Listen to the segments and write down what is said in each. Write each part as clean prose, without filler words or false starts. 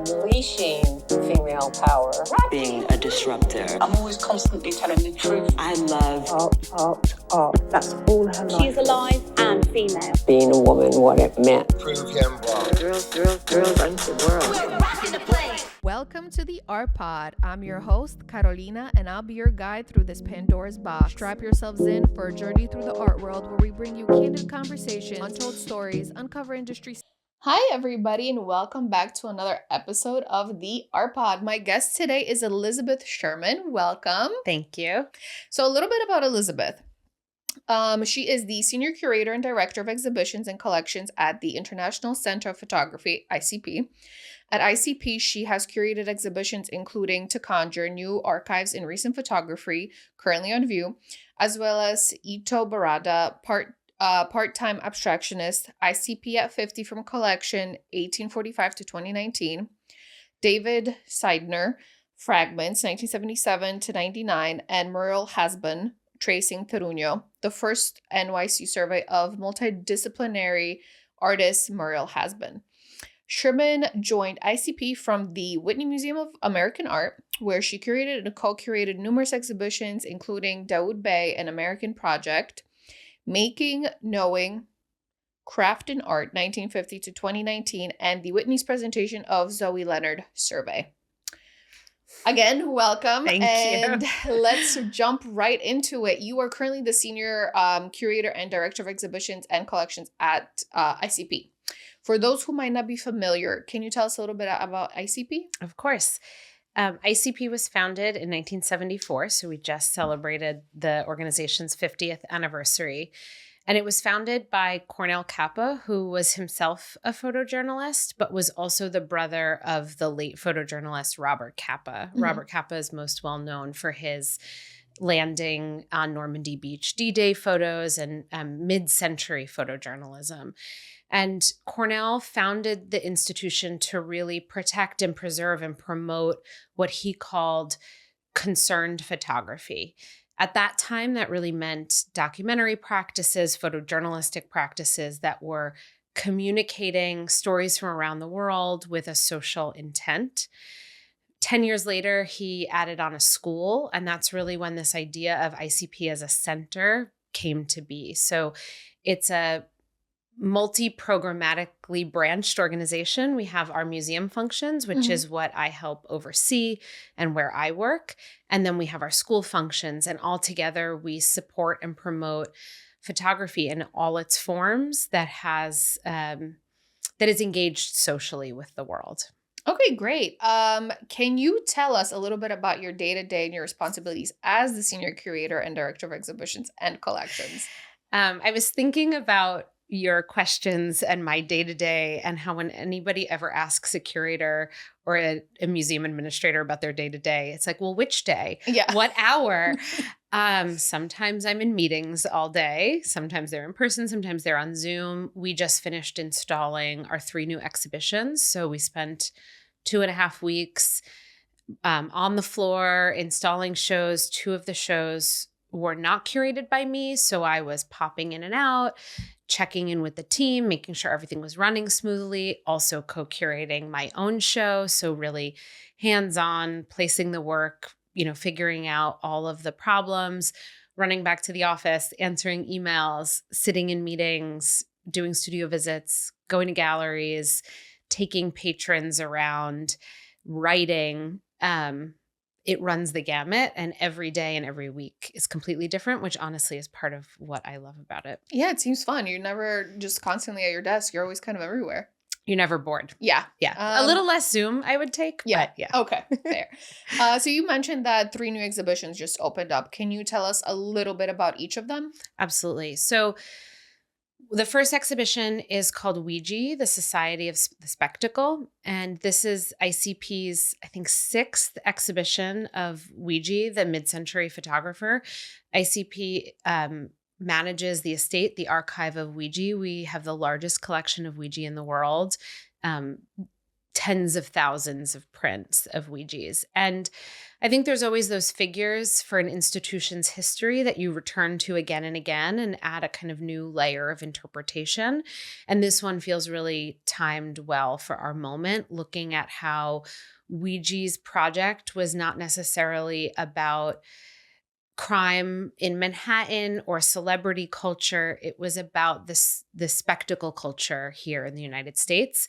unleashing female power. Being a disruptor. I'm always constantly telling the truth. I love art. That's all her life. She's alive and female. Being a woman, what it meant. Prove him wrong. Girls run the world. We're rocking the place. Welcome to the Art Pod. I'm your host, Carolina, and I'll be your guide through this Pandora's box. Strap yourselves in for a journey through the art world where we bring you candid conversations, untold stories, uncover industry. Hi, everybody, and welcome back to another episode of the Art Pod. My guest today is Elisabeth Sherman. Welcome. Thank you. So a little bit about Elisabeth. She is the Senior Curator and Director of Exhibitions and Collections at the International Center of Photography, ICP. At ICP, she has curated exhibitions including To Conjure, New Archives in Recent Photography, currently on view, as well as Ito Barada, part-time abstractionist, ICP at 50 from collection 1845 to 2019, David Seidner, Fragments 1977 to 99, and Muriel Hasbun, Tracing Terruño, the first NYC survey of multidisciplinary artist Muriel Hasbun. Sherman joined ICP from the Whitney Museum of American Art, where she curated and co-curated numerous exhibitions, including Daoud Bey, An American Project, Making, Knowing, Craft and Art, 1950 to 2019, and the Whitney's presentation of Zoe Leonard survey. Again, welcome. Thank you. Let's jump right into it. You are currently the Senior Curator and Director of Exhibitions and Collections at ICP. For those who might not be familiar, can you tell us a little bit about ICP? Of course. ICP was founded in 1974, so we just celebrated the organization's 50th anniversary. And it was founded by Cornel Capa, who was himself a photojournalist, but was also the brother of the late photojournalist Robert Capa. Mm-hmm. Robert Capa is most well known for his landing on Normandy Beach D-Day photos and mid-century photojournalism. And Cornell founded the institution to really protect and preserve and promote what he called concerned photography. At that time, that really meant documentary practices, photojournalistic practices that were communicating stories from around the world with a social intent. 10 years later, he added on a school, and that's really when this idea of ICP as a center came to be. So it's a multi-programmatically branched organization. We have our museum functions, which is what I help oversee and where I work. And then we have our school functions, and all together we support and promote photography in all its forms that is engaged socially with the world. Okay, great. Can you tell us a little bit about your day-to-day and your responsibilities as the Senior Curator and Director of Exhibitions and Collections? I was thinking about your questions and my day-to-day, and how when anybody ever asks a curator or a museum administrator about their day-to-day, it's like, well, which day? Yeah. What hour? Sometimes I'm in meetings all day. Sometimes they're in person. Sometimes they're on Zoom. We just finished installing our 3 new exhibitions. So we spent 2.5 weeks on the floor installing shows. 2 of the shows were not curated by me, so I was popping in and out, checking in with the team, making sure everything was running smoothly, also co-curating my own show. So really hands-on, placing the work, figuring out all of the problems, running back to the office, answering emails, sitting in meetings, doing studio visits, going to galleries, taking patrons around, writing. It runs the gamut, and every day and every week is completely different, which honestly is part of what I love about it. Yeah, it seems fun. You're never just constantly at your desk. You're always kind of everywhere. You're never bored. Yeah. Yeah. A little less Zoom, I would take. Yeah. But yeah. Okay. Fair. So you mentioned that 3 new exhibitions just opened up. Can you tell us a little bit about each of them? Absolutely. So the first exhibition is called Ouija, the Society of the Spectacle. And this is ICP's, I think, 6th exhibition of Ouija, the mid-century photographer. ICP manages the estate, the archive of Ouija. We have the largest collection of Ouija in the world. tens of thousands of prints of Ouija's. And I think there's always those figures for an institution's history that you return to again and again and add a kind of new layer of interpretation. And this one feels really timed well for our moment, looking at how Ouija's project was not necessarily about crime in Manhattan or celebrity culture. It was about the spectacle culture here in the United States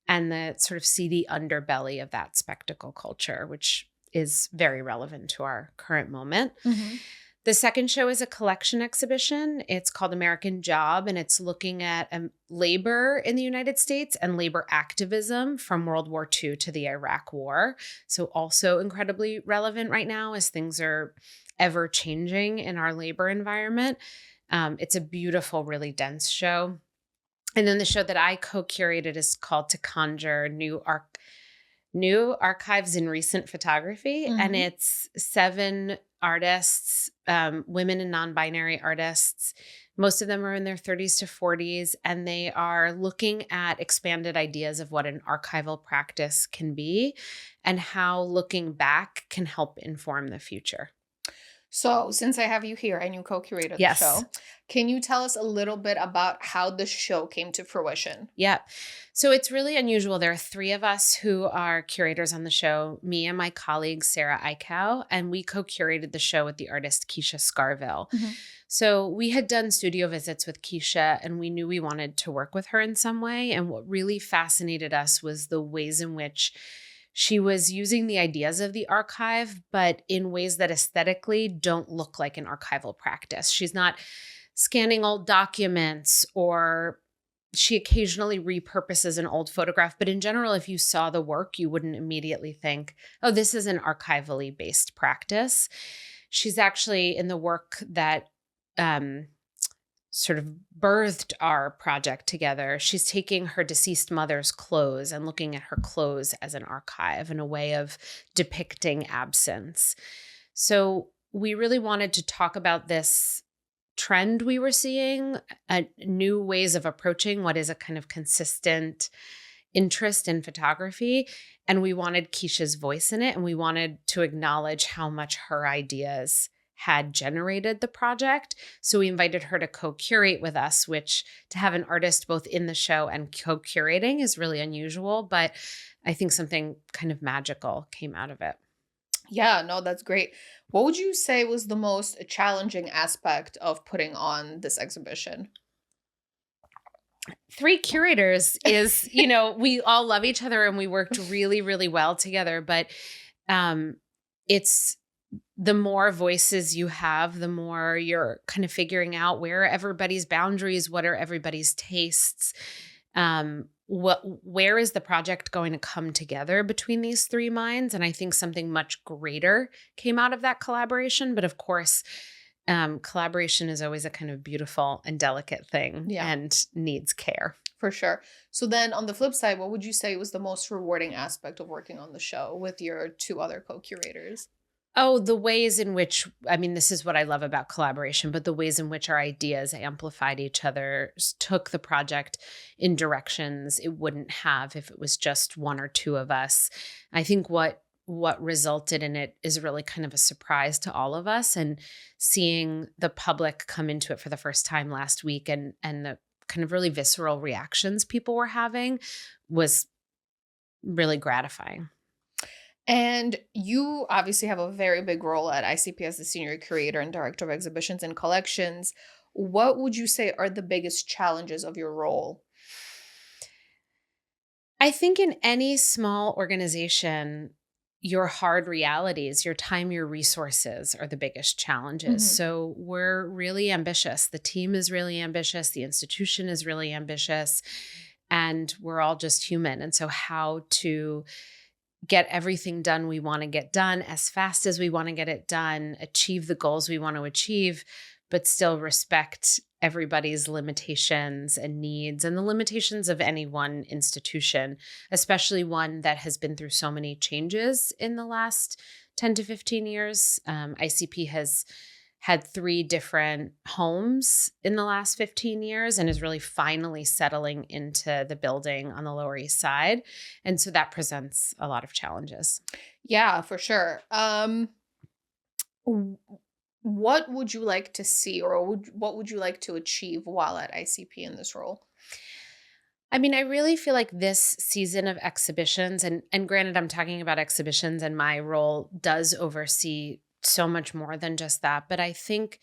and the sort of seedy underbelly of that spectacle culture, which is very relevant to our current moment. Mm-hmm. The second show is a collection exhibition. It's called American Job, and it's looking at labor in the United States and labor activism from World War II to the Iraq War. So also incredibly relevant right now as things are ever changing in our labor environment. It's a beautiful, really dense show. And then the show that I co-curated is called To Conjure, New Archives in Recent Photography. Mm-hmm. And it's 7 artists, women and non-binary artists. Most of them are in their 30s to 40s, and they are looking at expanded ideas of what an archival practice can be and how looking back can help inform the future. So, since I have you here and you co-curated the Yes. show, can you tell us a little bit about how the show came to fruition? Yeah. So it's really unusual. There are 3 of us who are curators on the show, me and my colleague, Sarah Eichow, and we co-curated the show with the artist Keisha Scarville. Mm-hmm. So we had done studio visits with Keisha, and we knew we wanted to work with her in some way. And what really fascinated us was the ways in which she was using the ideas of the archive, but in ways that aesthetically don't look like an archival practice. She's not scanning old documents, or she occasionally repurposes an old photograph. But in general, if you saw the work, you wouldn't immediately think, oh, this is an archivally based practice. She's actually in the work that sort of birthed our project together. She's taking her deceased mother's clothes and looking at her clothes as an archive and a way of depicting absence. So we really wanted to talk about this trend we were seeing, new ways of approaching what is a kind of consistent interest in photography. And we wanted Keisha's voice in it, and we wanted to acknowledge how much her ideas had generated the project. So we invited her to co-curate with us, which to have an artist both in the show and co-curating is really unusual, but I think something kind of magical came out of it. Yeah, no, that's great. What would you say was the most challenging aspect of putting on this exhibition? 3 curators is, we all love each other and we worked really, really well together, but it's the more voices you have, the more you're kind of figuring out where are everybody's boundaries, what are everybody's tastes, where is the project going to come together between these 3 minds? And I think something much greater came out of that collaboration. But of course, collaboration is always a kind of beautiful and delicate thing and needs care. For sure. So then on the flip side, what would you say was the most rewarding aspect of working on the show with your 2 other co-curators? Oh, the ways in which, this is what I love about collaboration, but the ways in which our ideas amplified each other, took the project in directions it wouldn't have if it was just 1 or 2 of us. I think what resulted in it is really kind of a surprise to all of us, and seeing the public come into it for the first time last week and the kind of really visceral reactions people were having was really gratifying. And you obviously have a very big role at ICP as the senior curator and director of exhibitions and collections. What would you say are the biggest challenges of your role? I think in any small organization, your hard realities, your time, your resources are the biggest challenges. Mm-hmm. So we're really ambitious. The team is really ambitious. The institution is really ambitious. And we're all just human. And so how to get everything done we want to get done as fast as we want to get it done, achieve the goals we want to achieve, but still respect everybody's limitations and needs and the limitations of any one institution, especially one that has been through so many changes in the last 10 to 15 years. ICP has had 3 different homes in the last 15 years and is really finally settling into the building on the Lower East Side. And so that presents a lot of challenges. Yeah, for sure. What would you like to see, or what would you like to achieve while at ICP in this role? I mean, I really feel like this season of exhibitions, and granted, I'm talking about exhibitions and my role does oversee so much more than just that. But I think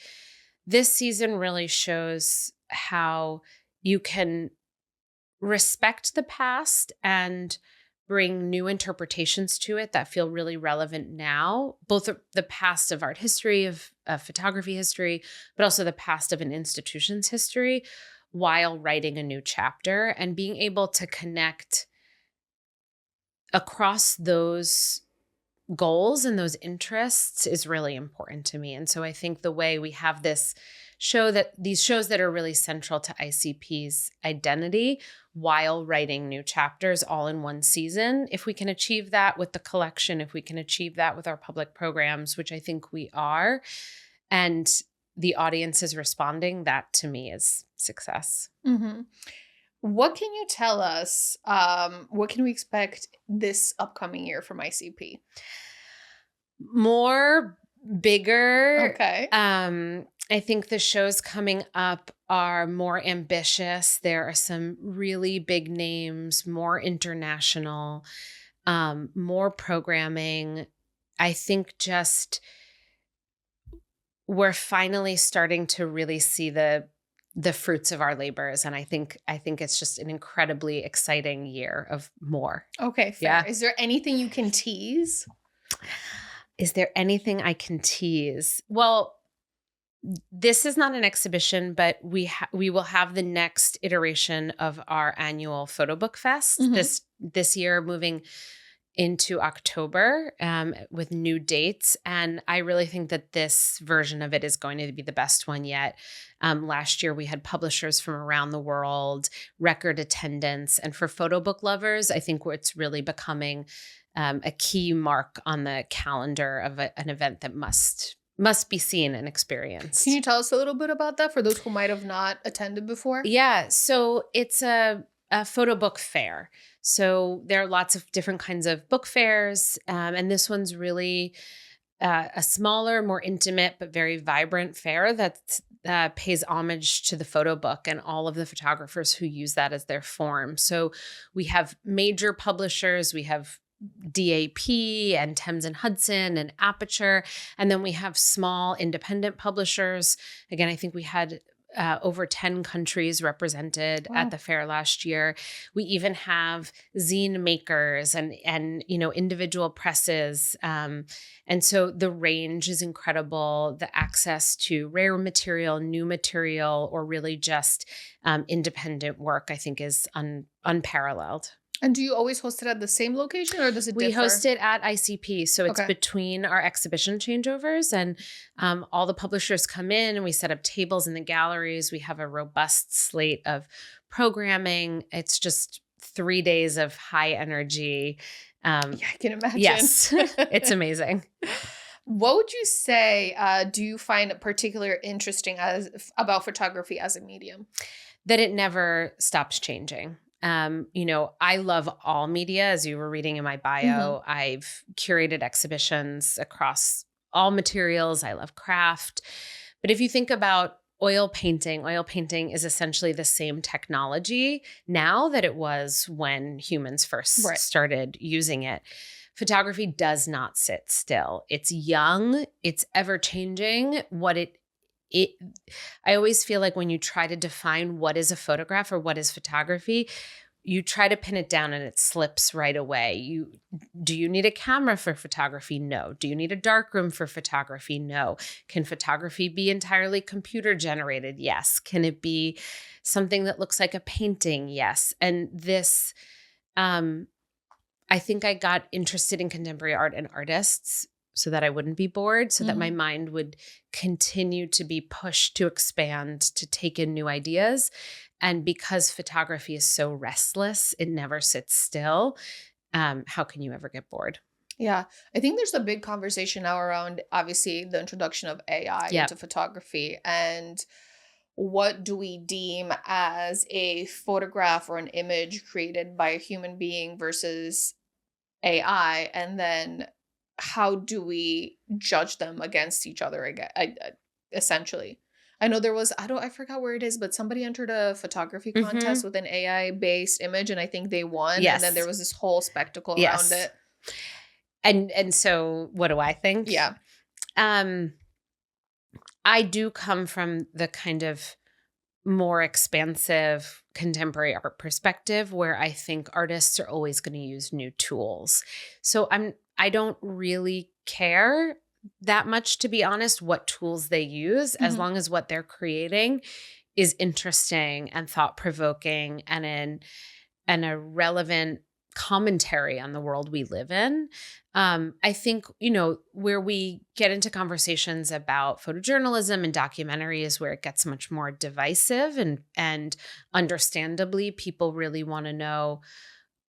this season really shows how you can respect the past and bring new interpretations to it that feel really relevant now, both the past of art history, of photography history, but also the past of an institution's history, while writing a new chapter, and being able to connect across those goals and those interests is really important to me. And so I think the way we have these shows that are really central to ICP's identity while writing new chapters all in one season, if we can achieve that with the collection, if we can achieve that with our public programs, which I think we are, and the audience is responding, that to me is success. Mm-hmm. What can you tell us? What can we expect this upcoming year from ICP? More, bigger. Okay. I think the shows coming up are more ambitious. There are some really big names, more international, more programming. I think just we're finally starting to really see the fruits of our labors. And I think it's just an incredibly exciting year of more. Okay, fair. Yeah. Is there anything you can tease? Is there anything I can tease? Well, this is not an exhibition, but we will have the next iteration of our annual Photo Book Fest this year, moving into October with new dates. And I really think that this version of it is going to be the best one yet. Last year, we had publishers from around the world, record attendance. And for photo book lovers, I think it's really becoming a key mark on the calendar of an event that must be seen and experienced. Can you tell us a little bit about that for those who might have not attended before? Yeah. So it's a photo book fair. So there are lots of different kinds of book fairs. And this one's really a smaller, more intimate, but very vibrant fair that pays homage to the photo book and all of the photographers who use that as their form. So we have major publishers. We have DAP and Thames and Hudson and Aperture. And then we have small independent publishers. Again, I think we had over 10 countries represented at the fair last year. We even have zine makers and individual presses. And so the range is incredible. The access to rare material, new material, or really just independent work, I think is unparalleled. And do you always host it at the same location, or does it differ? We host it at ICP. So it's between our exhibition changeovers, and all the publishers come in and we set up tables in the galleries. We have a robust slate of programming. It's just 3 days of high energy. Yeah, I can imagine. Yes, it's amazing. What would you say do you find particularly interesting about photography as a medium? That it never stops changing. I love all media, as you were reading in my bio. I've curated exhibitions across all materials. I love craft. But if you think about oil painting is essentially the same technology now that it was when humans first started using it. Photography does not sit still. It's young. It's ever changing. I always feel like when you try to define what is a photograph or what is photography, you try to pin it down and it slips right away. Do you need a camera for photography? No. Do you need a darkroom for photography? No. Can photography be entirely computer generated? Yes. Can it be something that looks like a painting? Yes. And this, I think I got interested in contemporary art and artists so that I wouldn't be bored, so that my mind would continue to be pushed to expand, to take in new ideas. And because photography is so restless, it never sits still. How can you ever get bored? Yeah. I think there's a big conversation now around obviously the introduction of AI Yeah. into photography and what do we deem as a photograph or an image created by a human being versus AI, and then how do we judge them against each other again? Essentially, I know there was I forgot where it is, but somebody entered a photography Mm-hmm. contest with an AI based image, and I think they won. And then there Yes. was this whole spectacle around Yes. it. And so what do I think? Yeah. Um, I do come from the kind of more expansive contemporary art perspective where I think artists are always going to use new tools. So I don't really care that much, to be honest, what tools they use, as Mhm. long as what they're creating is interesting and thought-provoking and a relevant commentary on the world we live in. I think, where we get into conversations about photojournalism and documentary is where it gets much more divisive, and understandably, people really want to know,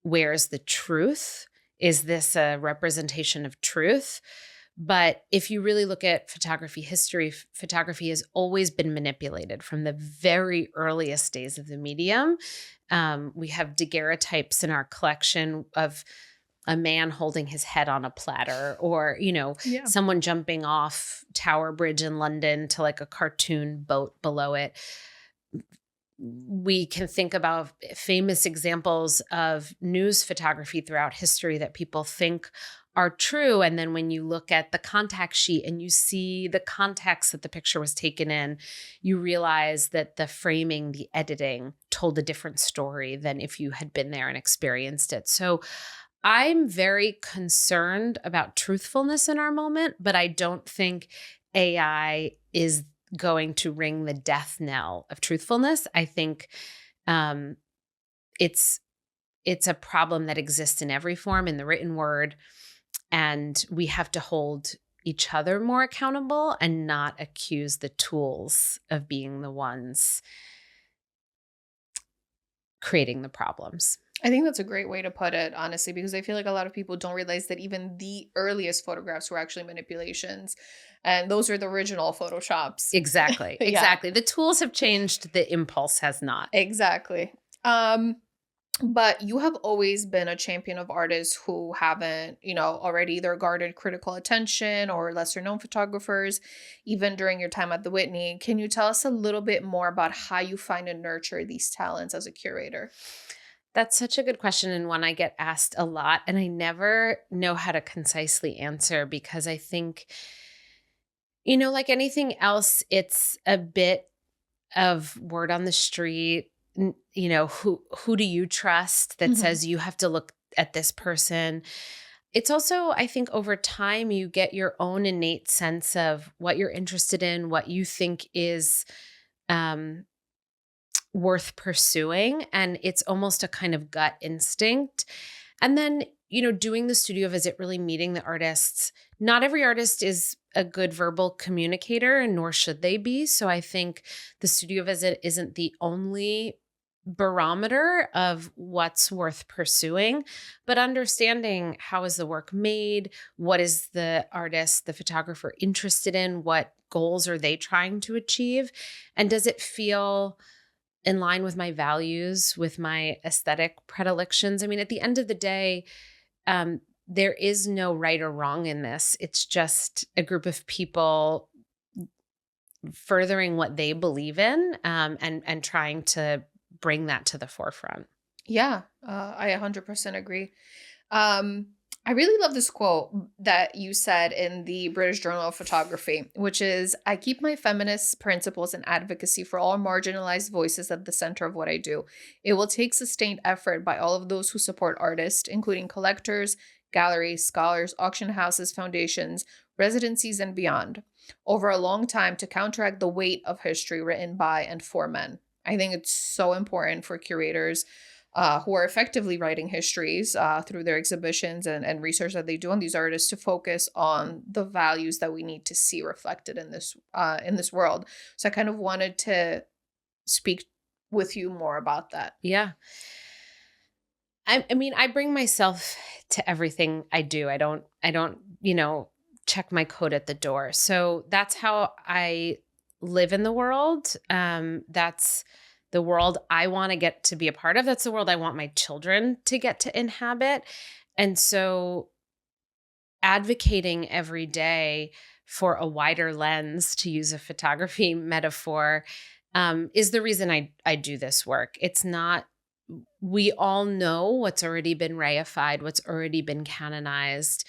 where's the truth? Is this a representation of truth? But if you really look at photography history, photography has always been manipulated from the very earliest days of the medium. We have daguerreotypes in our collection of a man holding his head on a platter, or, Yeah. someone jumping off Tower Bridge in London to like a cartoon boat below it. We can think about famous examples of news photography throughout history that people think are true. And then when you look at the contact sheet and you see the context that the picture was taken in, you realize that the framing, the editing told a different story than if you had been there and experienced it. So I'm very concerned about truthfulness in our moment, but I don't think AI is going to ring the death knell of truthfulness. I think it's a problem that exists in every form, in the written word, and we have to hold each other more accountable and not accuse the tools of being the ones creating the problems. I think that's a great way to put it, honestly, because I feel like a lot of people don't realize that even the earliest photographs were actually manipulations. And those are the original Photoshops. Exactly. Yeah. Exactly. The tools have changed, the impulse has not. Exactly. But you have always been a champion of artists who haven't, already either garnered critical attention or lesser known photographers, even during your time at the Whitney. Can you tell us a little bit more about how you find and nurture these talents as a curator? That's such a good question, and one I get asked a lot, and I never know how to concisely answer, because I think, like anything else, it's a bit of word on the street. Who do you trust that Mhm. says you have to look at this person? It's also, I think, over time, you get your own innate sense of what you're interested in, what you think is um, worth pursuing. And it's almost a kind of gut instinct. And then, doing the studio visit, really meeting the artists. Not every artist is a good verbal communicator, and nor should they be. So I think the studio visit isn't the only barometer of what's worth pursuing, but understanding how is the work made, what is the artist, the photographer interested in, what goals are they trying to achieve, and does it feel in line with my values, with my aesthetic predilections? I mean, at the end of the day, there is no right or wrong in this. It's just a group of people furthering what they believe in, and trying to bring that to the forefront. Yeah, I 100% agree. I really love this quote that you said in the British Journal of Photography, which is, I keep my feminist principles and advocacy for all marginalized voices at the center of what I do. It will take sustained effort by all of those who support artists, including collectors, galleries, scholars, auction houses, foundations, residencies, and beyond, over a long time to counteract the weight of history written by and for men. I think it's so important for curators who are effectively writing histories through their exhibitions and research that they do on these artists to focus on the values that we need to see reflected in this world. So I kind of wanted to speak with you more about that. Yeah. I mean, I bring myself to everything I do. I don't, check my code at the door. So that's how I live in the world. That's the world I want to get to be a part of. That's the world I want my children to get to inhabit. And so advocating every day for a wider lens, to use a photography metaphor, is the reason I do this work. It's not, we all know what's already been reified, what's already been canonized.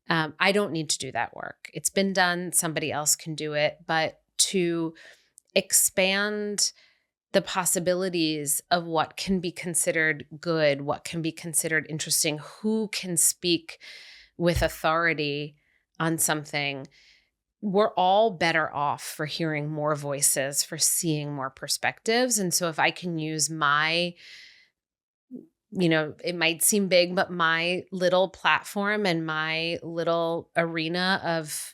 I don't need to do that work. It's been done. Somebody else can do it. But to expand the possibilities of what can be considered good, what can be considered interesting, who can speak with authority on something, we're all better off for hearing more voices, for seeing more perspectives. And so if I can use my, it might seem big, but my little platform and my little arena of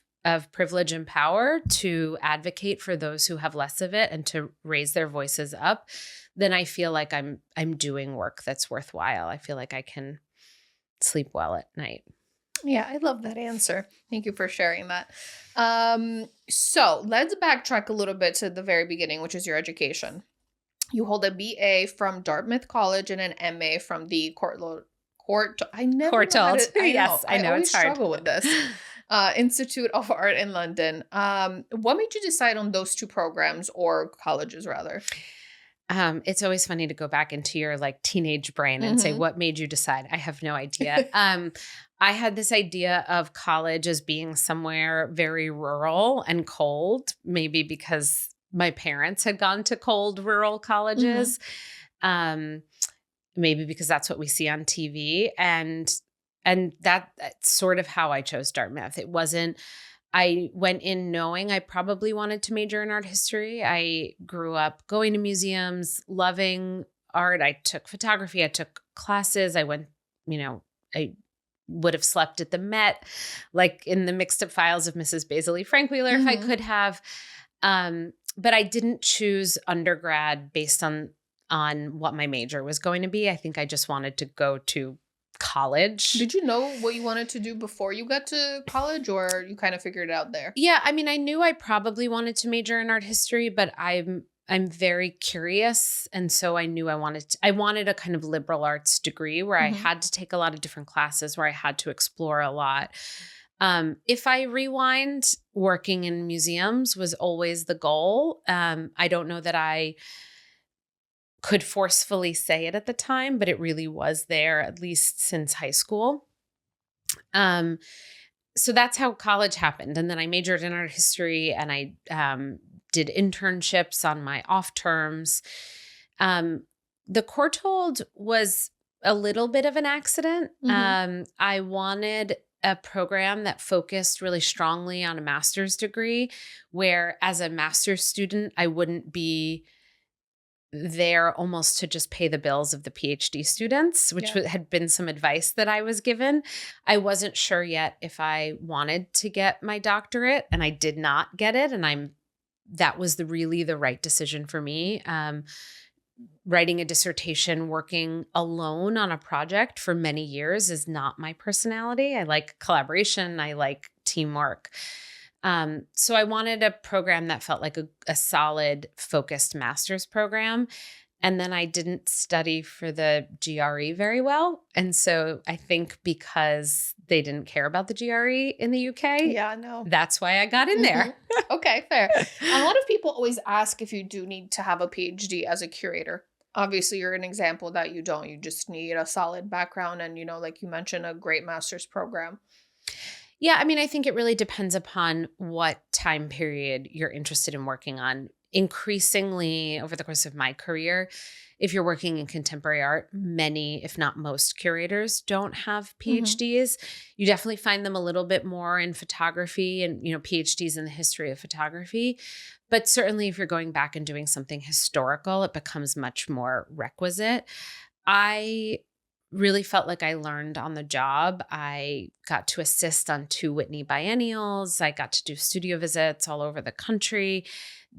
privilege and power to advocate for those who have less of it and to raise their voices up, then I feel like I'm doing work that's worthwhile. I feel like I can sleep well at night. Yeah, I love that answer. Thank you for sharing that. So let's backtrack a little bit to the very beginning, which is your education. You hold a BA from Dartmouth College and an MA from the Courtauld. I never know how to, Yes, I know. I always It's hard. struggle with this. Institute of Art in London. What made you decide on those two programs, or colleges rather? It's always funny to go back into your teenage brain and say, what made you decide? I have no idea. I had this idea of college as being somewhere very rural and cold, maybe because my parents had gone to cold rural colleges. Maybe because that's what we see on TV. And that's sort of how I chose Dartmouth. It wasn't, I went in knowing I probably wanted to major in art history. I grew up going to museums, loving art. I took photography. I took classes. I went, I would have slept at the Met, in the mixed up files of Mrs. Basil Frankweiler if I could have. But I didn't choose undergrad based on what my major was going to be. I think I just wanted to go to college. Did you know what you wanted to do before you got to college, or you kind of figured it out there? Yeah, I mean, I knew I probably wanted to major in art history, but I'm very curious, and so I knew I wanted a kind of liberal arts degree where I had to take a lot of different classes, where I had to explore a lot. If I rewind, working in museums was always the goal. I don't know that I could forcefully say it at the time, but it really was there, at least since high school. So that's how college happened. And then I majored in art history, and I did internships on my off terms. The Courtauld was a little bit of an accident. I wanted a program that focused really strongly on a master's degree, where as a master's student, I wouldn't be there almost to just pay the bills of the PhD students, which had been some advice that I was given. I wasn't sure yet if I wanted to get my doctorate, and I did not get it. And that was really the right decision for me. Writing a dissertation, working alone on a project for many years is not my personality. I like collaboration. I like teamwork. So I wanted a program that felt like a solid, focused master's program. And then I didn't study for the GRE very well. And so I think because they didn't care about the GRE in the UK, that's why I got in there. Okay, fair. A lot of people always ask if you do need to have a PhD as a curator. Obviously, you're an example that you don't. You just need a solid background and, like you mentioned, a great master's program. Yeah, I mean, I think it really depends upon what time period you're interested in working on. Increasingly, over the course of my career, if you're working in contemporary art, many, if not most, curators don't have PhDs. You definitely find them a little bit more in photography and, PhDs in the history of photography. But certainly if you're going back and doing something historical, it becomes much more requisite. I really felt like I learned on the job. I got to assist on 2 Whitney biennials. I got to do studio visits all over the country.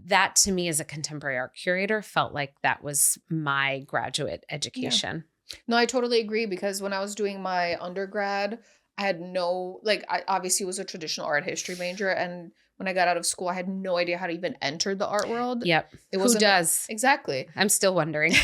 That, to me, as a contemporary art curator, felt like that was my graduate education. No, I totally agree because when I was doing my undergrad, I had no, like, I obviously was a traditional art history major. And when I got out of school, I had no idea how to even enter the art world. Yep. It Who wasn't does? exactly. I'm still wondering.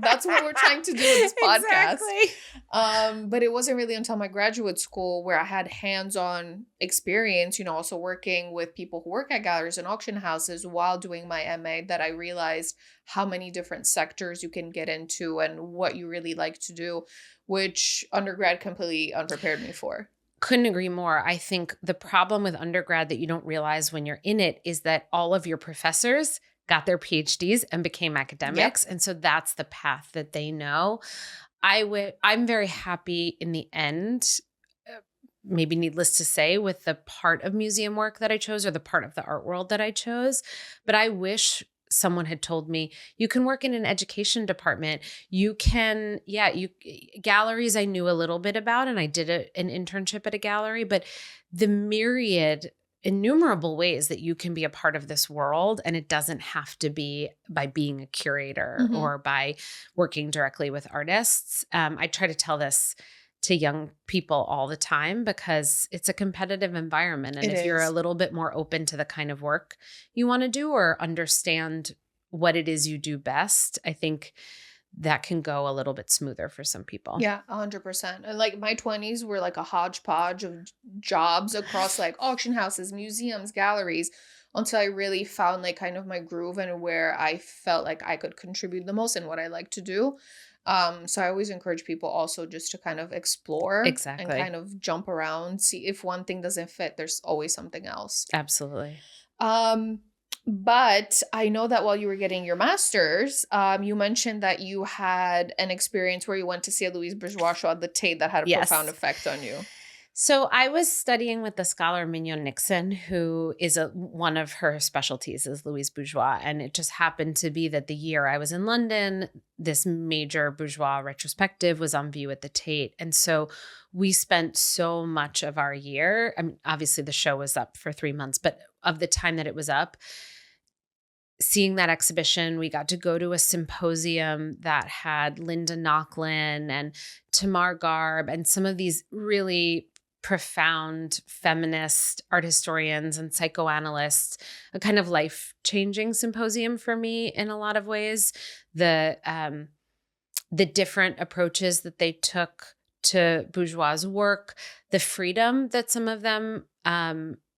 That's what we're trying to do with this podcast. Exactly. But it wasn't really until my graduate school where I had hands-on experience, also working with people who work at galleries and auction houses while doing my MA, that I realized how many different sectors you can get into and what you really like to do, which undergrad completely unprepared me for. Couldn't agree more. I think the problem with undergrad that you don't realize when you're in it is that all of your professors got their PhDs and became academics. Yep. And so that's the path that they know. I'm very happy in the end, maybe needless to say, with the part of museum work that I chose or the part of the art world that I chose. But I wish someone had told me, you can work in an education department. You can, galleries I knew a little bit about, and I did an internship at a gallery, but the innumerable ways that you can be a part of this world, and it doesn't have to be by being a curator or by working directly with artists. I try to tell this to young people all the time because it's a competitive environment. And if you're a little bit more open to the kind of work you want to do or understand what it is you do best, I think that can go a little bit smoother for some people. Yeah, 100%. And like my 20s were like a hodgepodge of jobs across like auction houses, museums, galleries, until I really found like kind of my groove and where I felt like I could contribute the most and what I like to do. So I always encourage people also just to kind of explore and kind of jump around, see if one thing doesn't fit, there's always something else. Absolutely. But I know that while you were getting your master's, you mentioned that you had an experience where you went to see a Louise Bourgeois show at the Tate that had a profound effect on you. So I was studying with the scholar Mignon Nixon, who is one of her specialties is Louise Bourgeois. And it just happened to be that the year I was in London, this major Bourgeois retrospective was on view at the Tate. And so we spent so much of our year, I mean, obviously the show was up for 3 months, but of the time that it was up, seeing that exhibition, we got to go to a symposium that had Linda Nochlin and Tamar Garb and some of these really profound feminist art historians and psychoanalysts, a kind of life-changing symposium for me in a lot of ways. The different approaches that they took to Bourgeois' work, the freedom that some of them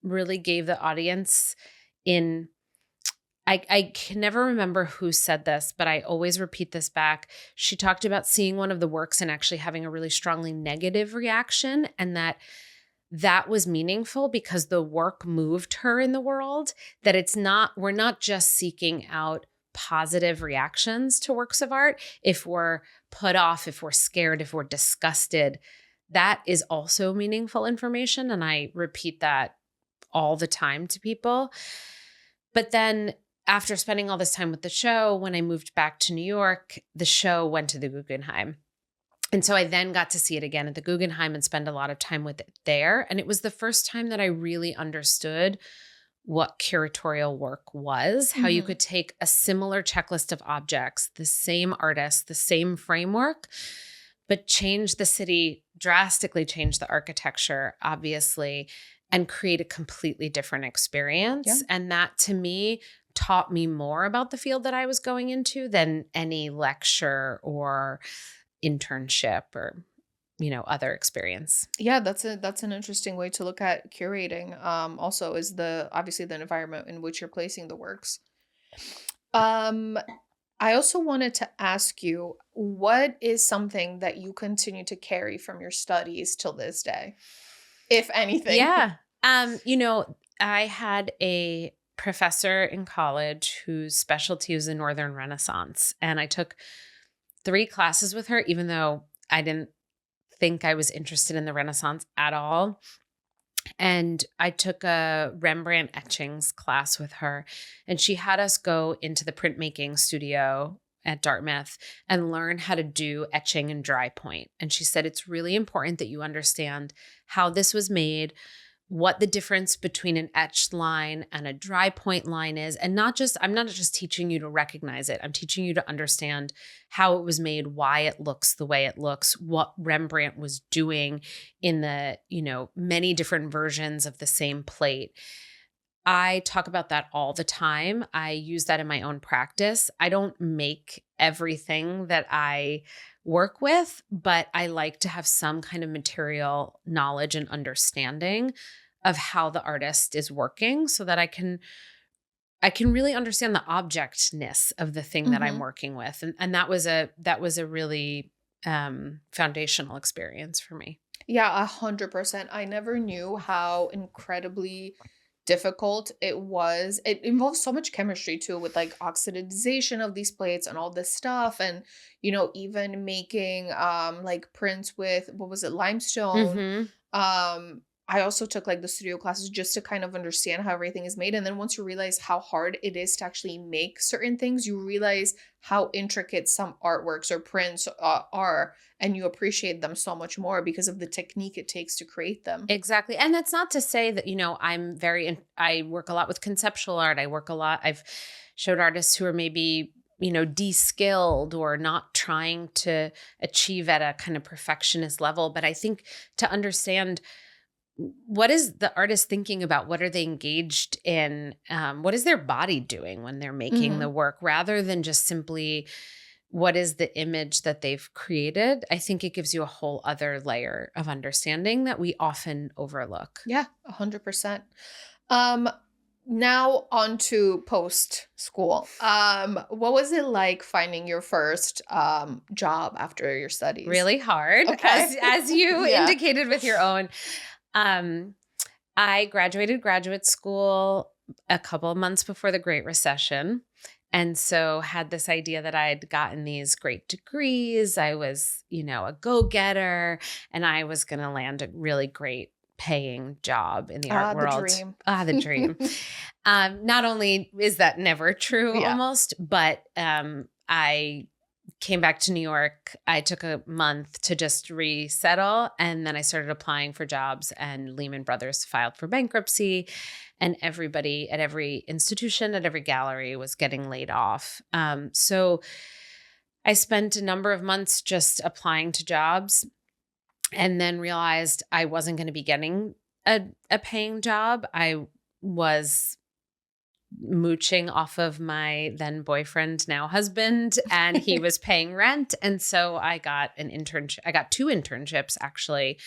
really gave the audience in. I can never remember who said this, but I always repeat this back. She talked about seeing one of the works and actually having a really strongly negative reaction, and that was meaningful because the work moved her in the world, that we're not just seeking out positive reactions to works of art. If we're put off, if we're scared, if we're disgusted, that is also meaningful information. And I repeat that all the time to people. But then after spending all this time with the show, when I moved back to New York, the show went to the Guggenheim. And so I then got to see it again at the Guggenheim and spend a lot of time with it there. And it was the first time that I really understood what curatorial work was, how you could take a similar checklist of objects, the same artist, the same framework, but change the city, drastically change the architecture, obviously, and create a completely different experience. Yeah. And that, to me, taught me more about the field that I was going into than any lecture or internship or, other experience. Yeah, that's an interesting way to look at curating. Also is obviously the environment in which you're placing the works. I also wanted to ask you, what is something that you continue to carry from your studies till this day, if anything? Yeah. I had a professor in college whose specialty was the Northern Renaissance. And I took 3 classes with her, even though I didn't think I was interested in the Renaissance at all. And I took a Rembrandt etchings class with her, and she had us go into the printmaking studio at Dartmouth and learn how to do etching and dry point. And she said, it's really important that you understand how this was made, what the difference between an etched line and a dry point line is. And I'm not just teaching you to recognize it. I'm teaching you to understand how it was made, why it looks the way it looks, what Rembrandt was doing in the, many different versions of the same plate. I talk about that all the time. I use that in my own practice. I don't make everything that I work with, but I like to have some kind of material knowledge and understanding of how the artist is working so that I can really understand the objectness of the thing that I'm working with. And that was a really foundational experience for me. Yeah, 100%. I never knew how incredibly difficult it was. It involves so much chemistry too, with like oxidization of these plates and all this stuff, and even making like prints with, what was it, limestone. I also took like the studio classes just to kind of understand how everything is made. And then once you realize how hard it is to actually make certain things, you realize how intricate some artworks or prints are, and you appreciate them so much more because of the technique it takes to create them. Exactly. And that's not to say that, I work a lot with conceptual art. I've showed artists who are maybe, de-skilled or not trying to achieve at a kind of perfectionist level. But I think to understand, what is the artist thinking about? What are they engaged in? What is their body doing when they're making the work, rather than just simply what is the image that they've created? I think it gives you a whole other layer of understanding that we often overlook. Yeah, 100%. Now on to post school. What was it like finding your first job after your studies? Really hard, okay. as you indicated with your own. I graduated graduate school a couple of months before the Great Recession. And so had this idea that I had gotten these great degrees. I was, a go-getter, and I was going to land a really great paying job in the art world. The dream. The dream. Not only is that never true almost, but I came back to New York. I took a month to just resettle, and then I started applying for jobs, and Lehman Brothers filed for bankruptcy, and everybody at every institution, at every gallery was getting laid off. So I spent a number of months just applying to jobs, and then realized I wasn't going to be getting a paying job. I was mooching off of my then boyfriend, now husband, and he was paying rent. And so I got an internship. I got 2 internships actually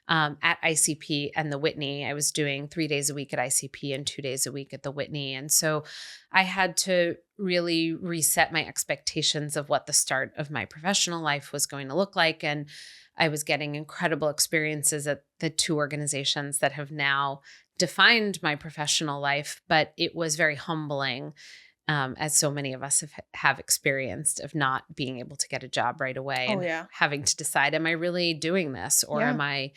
at ICP and the Whitney. I was doing 3 days a week at ICP and 2 days a week at the Whitney. And so I had to really reset my expectations of what the start of my professional life was going to look like. And I was getting incredible experiences at the 2 organizations that have now defined my professional life, but it was very humbling, as so many of us have experienced, of not being able to get a job right away and having to decide, am I really doing this, or am I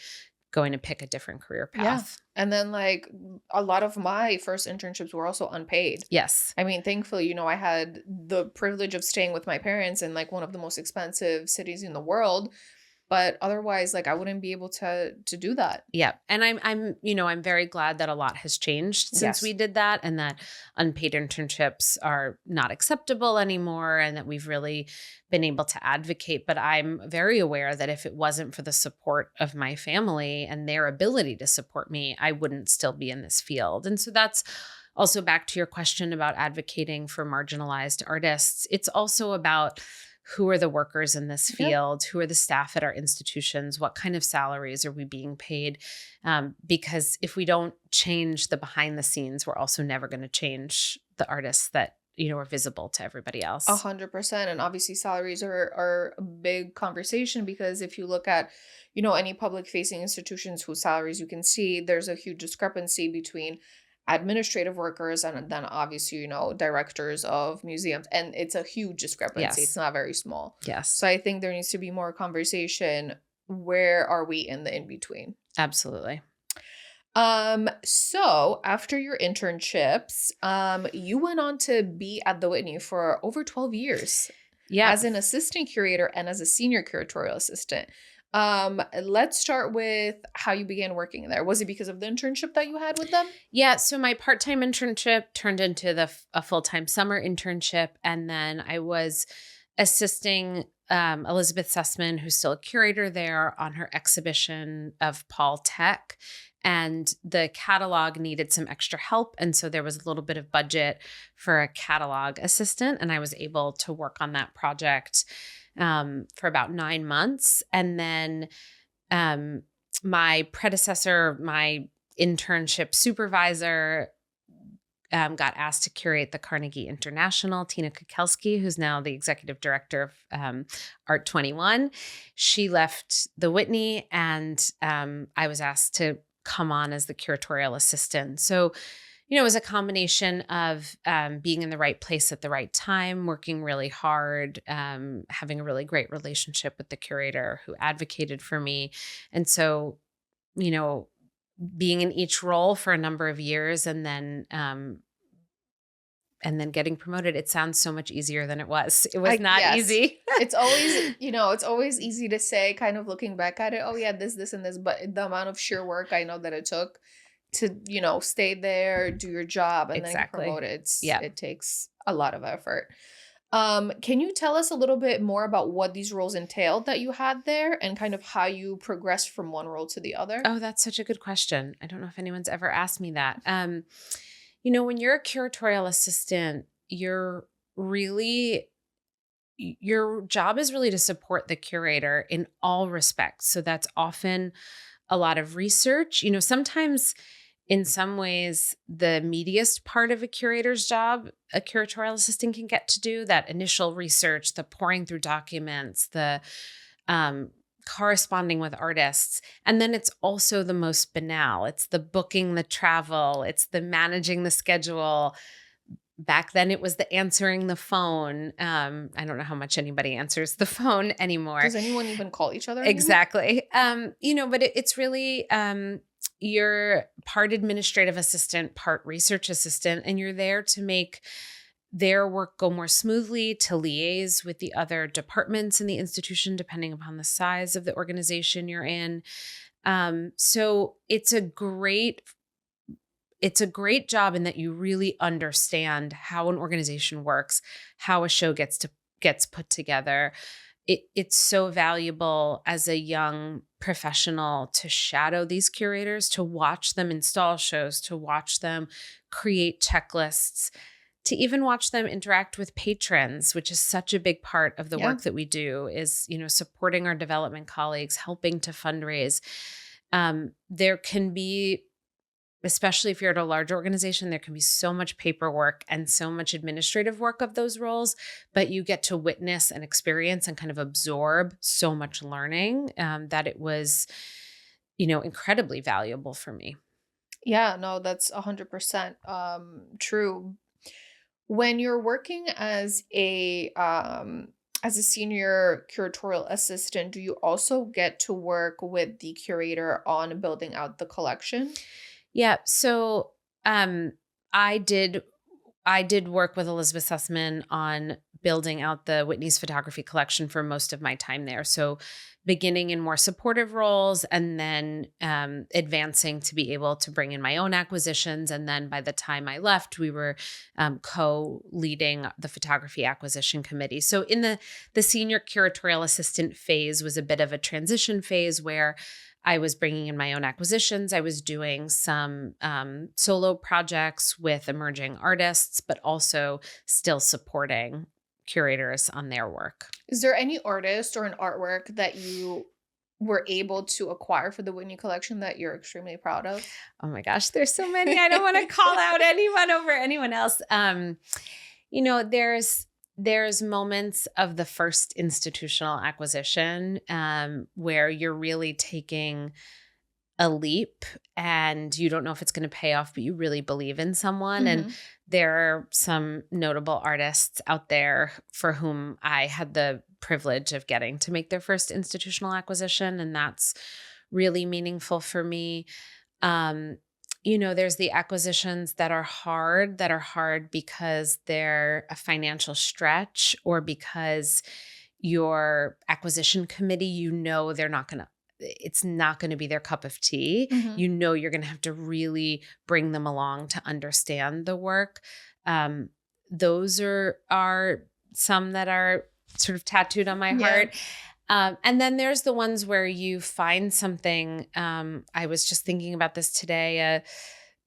going to pick a different career path? Yeah. And then like a lot of my first internships were also unpaid. Yes. I mean, thankfully, I had the privilege of staying with my parents in like one of the most expensive cities in the world. But otherwise, like I wouldn't be able to do that. Yeah. And I'm very glad that a lot has changed since we did that, and that unpaid internships are not acceptable anymore, and that we've really been able to advocate. But I'm very aware that if it wasn't for the support of my family and their ability to support me, I wouldn't still be in this field. And so that's also back to your question about advocating for marginalized artists. It's also about, who are the workers in this field? Who are the staff at our institutions? What kind of salaries are we being paid? Because if we don't change the behind the scenes, we're also never going to change the artists that, are visible to everybody else. 100%. And obviously salaries are a big conversation, because if you look at, any public facing institutions whose salaries you can see, there's a huge discrepancy between administrative workers and then obviously, directors of museums. And it's a huge discrepancy. Yes. It's not very small. Yes. So I think there needs to be more conversation. Where are we in the in-between? Absolutely. So after your internships, you went on to be at the Whitney for over 12 years. Yeah. As an assistant curator and as a senior curatorial assistant. Let's start with how you began working there. Was it because of the internship that you had with them? Yeah, so my part-time internship turned into a full-time summer internship, and then I was assisting Elisabeth Sussman, who's still a curator there, on her exhibition of Paul Tech. And the catalog needed some extra help. And so there was a little bit of budget for a catalog assistant. And I was able to work on that project for about 9 months. And then my predecessor, my internship supervisor, got asked to curate the Carnegie International, Tina Kukelski, who's now the executive director of Art 21. She left the Whitney, and I was asked to come on as the curatorial assistant. So, it was a combination of being in the right place at the right time, working really hard, having a really great relationship with the curator who advocated for me. And so, being in each role for a number of years and then getting promoted. It sounds so much easier than it was. It was not easy. It's always, it's always easy to say, kind of looking back at it, oh yeah, this and this, but the amount of sheer work I know that it took to, stay there, do your job, and then get promoted. It takes a lot of effort. Can you tell us a little bit more about what these roles entailed that you had there and kind of how you progressed from one role to the other? Oh, that's such a good question. I don't know if anyone's ever asked me that. When you're a curatorial assistant, your job is really to support the curator in all respects. So that's often a lot of research. Sometimes in some ways, the meatiest part of a curator's job, a curatorial assistant can get to do, that initial research, the poring through documents, the corresponding with artists. And then it's also the most banal. It's the booking the travel. It's the managing the schedule. Back then it was the answering the phone. I don't know how much anybody answers the phone anymore. Does anyone even call each other anymore? Exactly. But it's really, you're part administrative assistant, part research assistant, and you're there to make their work go more smoothly, to liaise with the other departments in the institution, depending upon the size of the organization you're in. So it's a great job in that you really understand how an organization works, how a show gets put together. It's so valuable as a young professional to shadow these curators, to watch them install shows, to watch them create checklists, to even watch them interact with patrons, which is such a big part of the work that we do, is, supporting our development colleagues, helping to fundraise. There can be, especially if you're at a large organization, there can be so much paperwork and so much administrative work of those roles, but you get to witness and experience and kind of absorb so much learning that it was, incredibly valuable for me. Yeah, no, that's 100% true. When you're working as a senior curatorial assistant, do you also get to work with the curator on building out the collection? Yeah. So I did work with Elisabeth Sussman on building out the Whitney's photography collection for most of my time there. So beginning in more supportive roles and then advancing to be able to bring in my own acquisitions. And then by the time I left, we were co-leading the photography acquisition committee. So in the senior curatorial assistant phase was a bit of a transition phase where I was bringing in my own acquisitions. I was doing some solo projects with emerging artists, but also still supporting curators on their work. Is there any artist or an artwork that you were able to acquire for the Whitney collection that you're extremely proud of? Oh my gosh, there's so many. I don't want to call out anyone over anyone else. There's moments of the first institutional acquisition where you're really taking a leap and you don't know if it's going to pay off, but you really believe in someone. Mm-hmm. And there are some notable artists out there for whom I had the privilege of getting to make their first institutional acquisition. And that's really meaningful for me. There's the acquisitions that are hard because they're a financial stretch or because your acquisition committee, it's not going to be their cup of tea. Mhm. You're going to have to really bring them along to understand the work. Those are some that are sort of tattooed on my heart. And then there's the ones where you find something. I was just thinking about this today.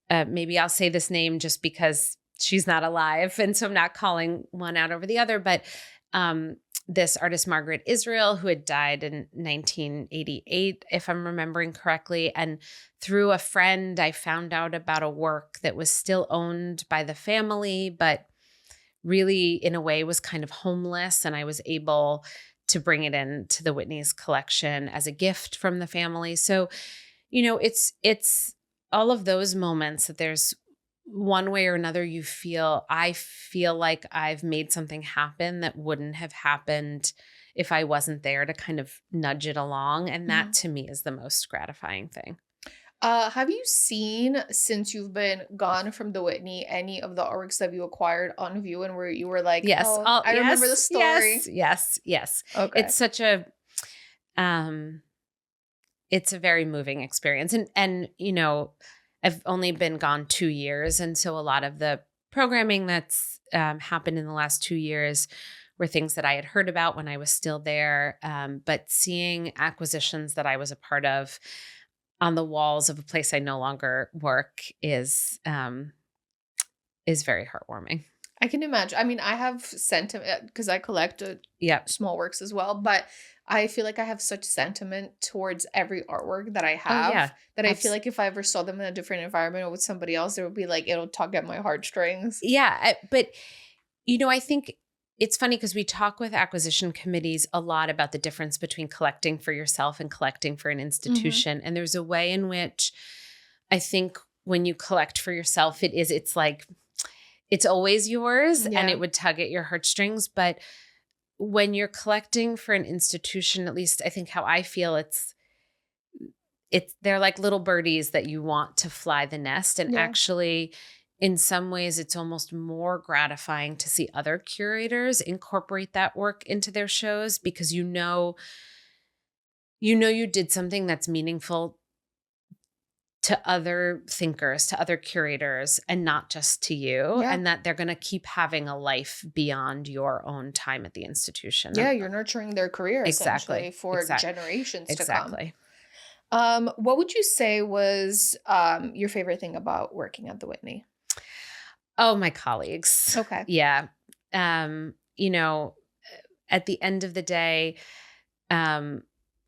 Maybe I'll say this name just because she's not alive, and so I'm not calling one out over the other. But this artist, Margaret Israel, who had died in 1988, if I'm remembering correctly. And through a friend, I found out about a work that was still owned by the family, but really, in a way, was kind of homeless. And I was able to bring it into the Whitney's collection as a gift from the family. So, it's all of those moments that there's one way or another I feel like I've made something happen that wouldn't have happened if I wasn't there to kind of nudge it along. And that to me is the most gratifying thing. Have you seen, since you've been gone from the Whitney, any of the artworks that you acquired on view and where you were like, yes, I remember the story? Yes. Okay. It's such a, it's a very moving experience. And I've only been gone 2 years. And so a lot of the programming that's happened in the last 2 years were things that I had heard about when I was still there. But seeing acquisitions that I was a part of on the walls of a place I no longer work is very heartwarming. I can imagine. I mean, I have sentiment because I collect small works as well, but I feel like I have such sentiment towards every artwork that I have that I feel like if I ever saw them in a different environment or with somebody else, it would be like, it'll tug at my heartstrings. Yeah. But, I think it's funny because we talk with acquisition committees a lot about the difference between collecting for yourself and collecting for an institution. And there's a way in which I think when you collect for yourself, it's like, it's always yours and it would tug at your heartstrings. But when you're collecting for an institution, at least I think how I feel, they're like little birdies that you want to fly the nest. And actually, in some ways, it's almost more gratifying to see other curators incorporate that work into their shows because you did something that's meaningful to other thinkers, to other curators, and not just to you, and that they're going to keep having a life beyond your own time at the institution. Yeah, you're nurturing their career essentially for generations to come. What would you say was your favorite thing about working at the Whitney? Oh, my colleagues. Okay. Yeah. At the end of the day,